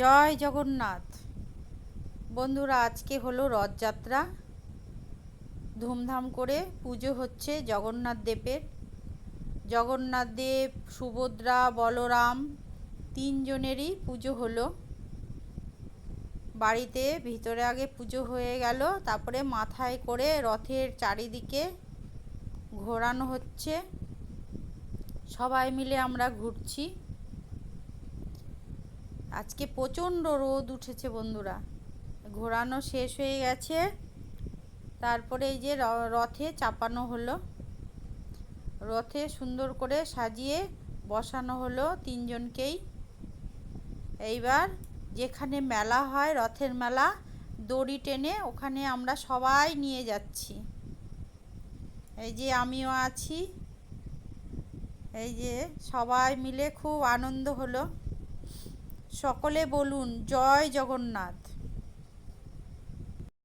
জয় জগন্নাথ। বন্ধুরা, আজকে হলো রথযাত্রা। ধুমধাম করে পুজো হচ্ছে জগন্নাথ দেবের। জগন্নাথ দেব, সুভদ্রা, বলরাম তিনজনেরই পুজো হলো। বাড়িতে ভিতরে আগে পুজো হয়ে গেল, তারপরে মাথায় করে রথের চারিদিকে ঘোরানো হচ্ছে। সবাই মিলে আমরা ঘুরছি। আজকে প্রচণ্ড রোদ উঠেছে বন্ধুরা। ঘোরানো শেষ হয়ে গেছে, তারপরে এই যে রথে চাপানো হলো। রথে সুন্দর করে সাজিয়ে বসানো হলো তিনজনকেই। এইবার যেখানে মেলা হয়, রথের মেলা, দড়ি টেনে ওখানে আমরা সবাই নিয়ে যাচ্ছি। এই যে আমিও আছি। এই যে সবাই মিলে খুব আনন্দ হলো। সকলে বলুন জয় জগন্নাথ।